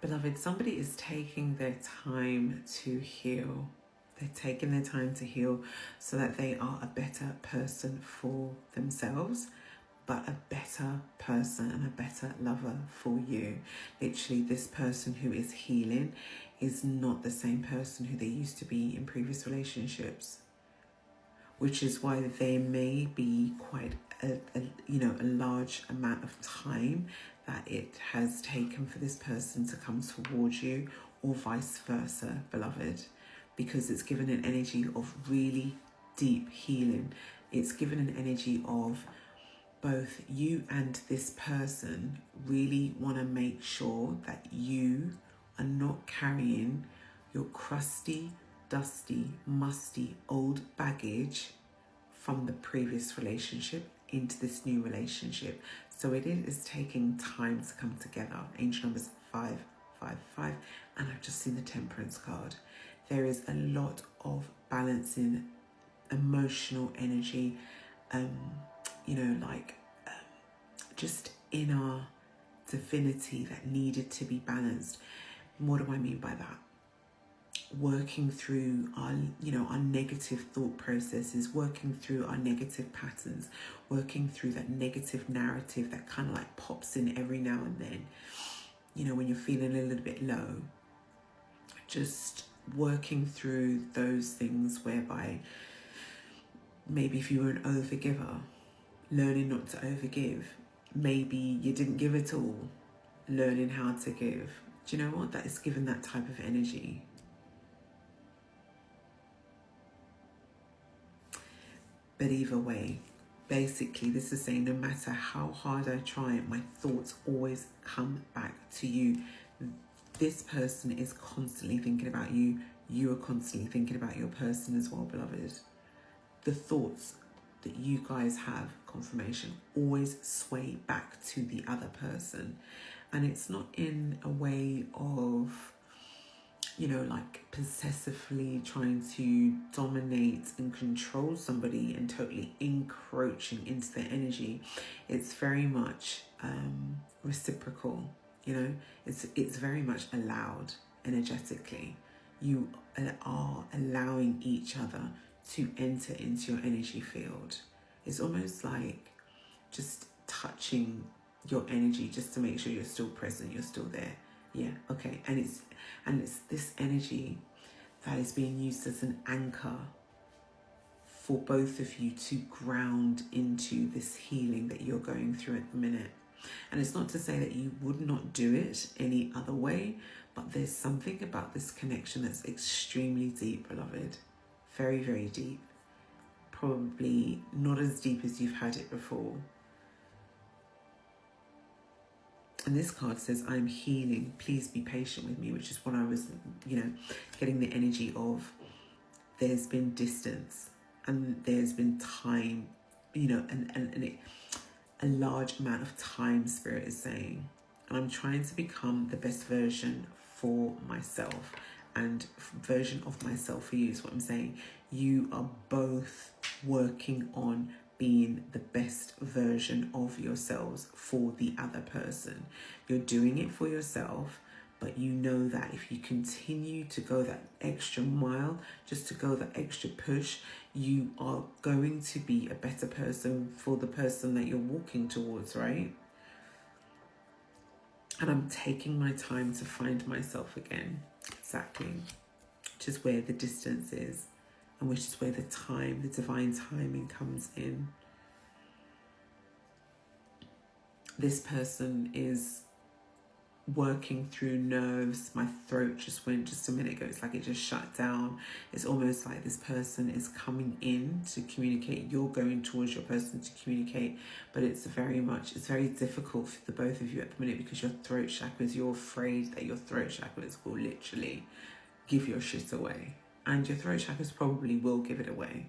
Beloved, somebody is taking their time to heal. They're taking their time to heal so that they are a better person for themselves, but a better person and a better lover for you. Literally, this person who is healing is not the same person who they used to be in previous relationships, which is why there may be quite a large amount of time that it has taken for this person to come towards you, or vice versa, beloved, because it's given an energy of really deep healing. It's given an energy of both you and this person really want to make sure that you are not carrying your crusty, dusty, musty, old baggage from the previous relationship into this new relationship. So it is taking time to come together. Angel numbers 555, and I've just seen the Temperance card. There is a lot of balancing emotional energy, just inner divinity that needed to be balanced. What do I mean by that? Working through our negative thought processes, working through our negative patterns, working through that negative narrative that kind of like pops in every now and then, when you're feeling a little bit low. Just working through those things whereby maybe if you were an overgiver, learning not to overgive. Maybe you didn't give at all, learning how to give. Do you know what? That is given that type of energy. But either way, basically this is saying no matter how hard I try, my thoughts always come back to you. This person is constantly thinking about you. You are constantly thinking about your person as well, beloved. The thoughts that you guys have, confirmation, always sway back to the other person. And it's not in a way of, possessively trying to dominate and control somebody and totally encroaching into their energy. It's very much reciprocal, it's very much allowed energetically. You are allowing each other to enter into your energy field. It's almost like just touching your energy just to make sure you're still present, you're still there. Yeah, okay. And it's this energy that is being used as an anchor for both of you to ground into this healing that you're going through at the minute. And it's not to say that you would not do it any other way, but there's something about this connection that's extremely deep, beloved. Very, very deep. Probably not as deep as you've had it before. And this card says, I'm healing. Please be patient with me, which is what I was, getting the energy of. There's been distance and there's been time, a large amount of time, Spirit is saying. And I'm trying to become the best version for myself, and version of myself for you is what I'm saying. You are both working on being the best version of yourselves for the other person. You're doing it for yourself, but you know that if you continue to go that extra mile, just to go that extra push, you are going to be a better person for the person that you're walking towards, right? And I'm taking my time to find myself again. Exactly. Which is where the distance is, and which is where the time, the divine timing comes in. This person is working through nerves. My throat just went just a minute ago. It's like it just shut down. It's almost like this person is coming in to communicate. You're going towards your person to communicate, but it's very difficult for the both of you at the minute because your throat chakras, you're afraid that your throat chakras will literally give your shit away. And your throat chakras probably will give it away.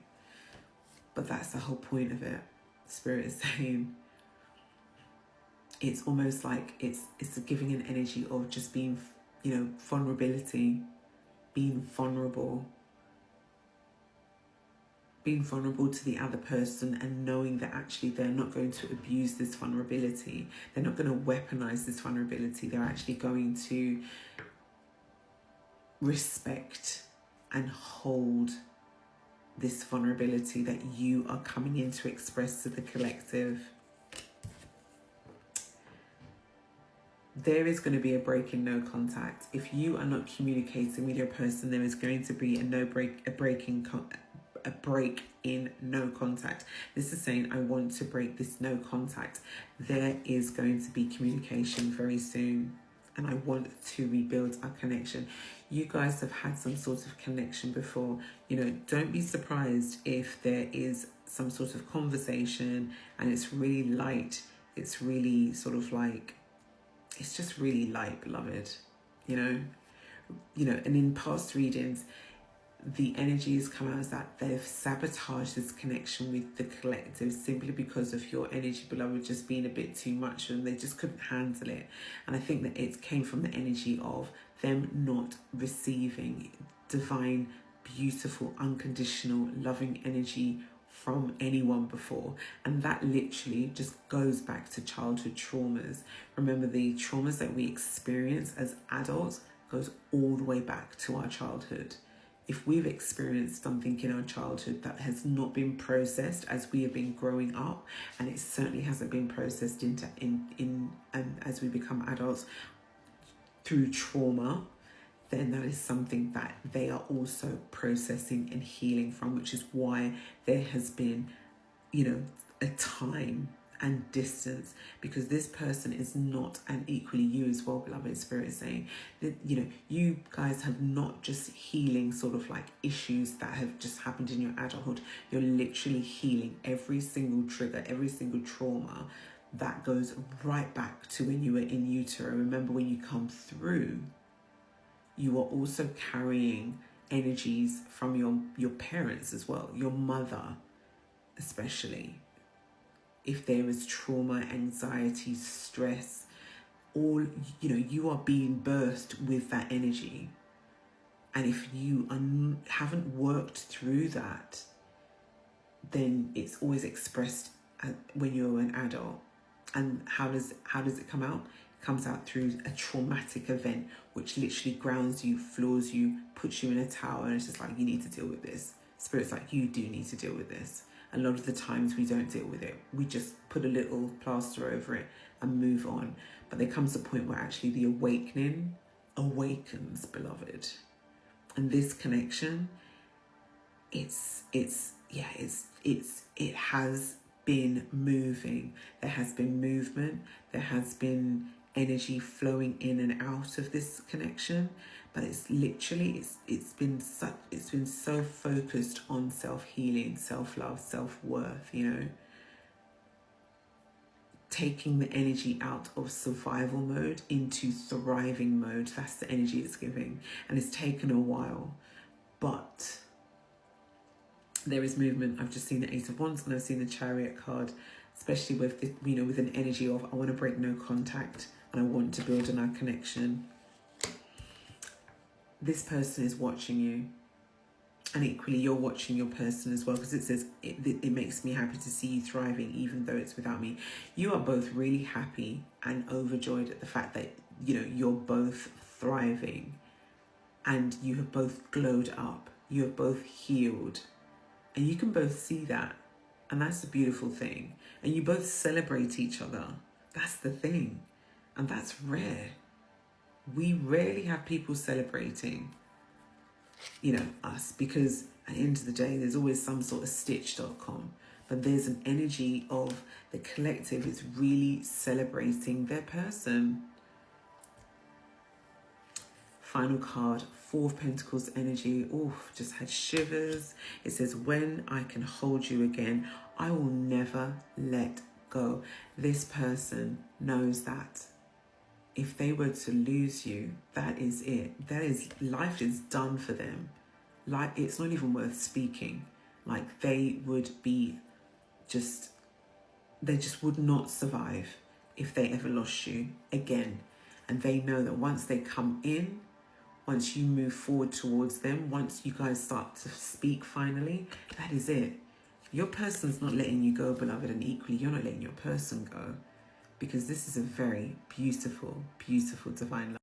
But that's the whole point of it. Spirit is saying, it's almost like it's giving an energy of just being, vulnerability, being vulnerable. being vulnerable to the other person and knowing that actually they're not going to abuse this vulnerability. They're not going to weaponize this vulnerability. They're actually going to respect and hold this vulnerability that you are coming in to express to the collective. There is going to be a break in no contact. If you are not communicating with your person, there is going to be a break in no contact. This is saying, I want to break this no contact. There is going to be communication very soon, and I want to rebuild our connection. You guys have had some sort of connection before. Don't be surprised if there is some sort of conversation and it's really light. It's really sort of like, it's just really light, beloved. And in past readings, the energies come out as that they've sabotaged this connection with the collective simply because of your energy, beloved, just being a bit too much for them. They just couldn't handle it. And I think that it came from the energy of them not receiving divine, beautiful, unconditional, loving energy from anyone before. And that literally just goes back to childhood traumas. Remember, the traumas that we experience as adults goes all the way back to our childhood. If we've experienced something in our childhood that has not been processed as we have been growing up, and it certainly hasn't been processed as we become adults through trauma, then that is something that they are also processing and healing from, which is why there has been, a time and distance, because this person is not, and equally you as well, beloved, Spirit is saying that, you guys have not just healing sort of like issues that have just happened in your adulthood. You're literally healing every single trigger, every single trauma that goes right back to when you were in utero. Remember, when you come through, you are also carrying energies from your parents as well, your mother especially. If there is trauma, anxiety, stress, all, you are being birthed with that energy. And if you haven't worked through that, then it's always expressed when you're an adult. And how does it come out? It comes out through a traumatic event, which literally grounds you, floors you, puts you in a tower, and it's just like, you need to deal with this. Spirit's like, you do need to deal with this. A lot of the times we don't deal with it. We just put a little plaster over it and move on. But there comes a point where actually the awakening awakens, beloved. And this connection, it has been moving. There has been movement. There has been energy flowing in and out of this connection. But it's literally, it's been so focused on self-healing, self-love, self-worth, taking the energy out of survival mode into thriving mode. That's the energy it's giving. And it's taken a while, but there is movement. I've just seen the Eight of Wands and I've seen the Chariot card, especially with the, with an energy of, I want to break no contact and I want to build on our connection. This person is watching you, and equally you're watching your person as well, because it says it makes me happy to see you thriving even though it's without me. You are both really happy and overjoyed at the fact that you're both thriving, and you have both glowed up, you have both healed, and you can both see that, and that's the beautiful thing. And you both celebrate each other. That's the thing, and that's rare. We rarely have people celebrating, us, because at the end of the day, there's always some sort of stitch.com. But there's an energy of the collective is really celebrating their person. Final card, Four of Pentacles energy. Oh, just had shivers. It says, when I can hold you again, I will never let go. This person knows that if they were to lose you, that is it. That is, life is done for them. Like, it's not even worth speaking. Like, they would be they just would not survive if they ever lost you again. And they know that once they come in, once you move forward towards them, once you guys start to speak finally, that is it. Your person's not letting you go, beloved, and equally you're not letting your person go, because this is a very beautiful, beautiful divine love.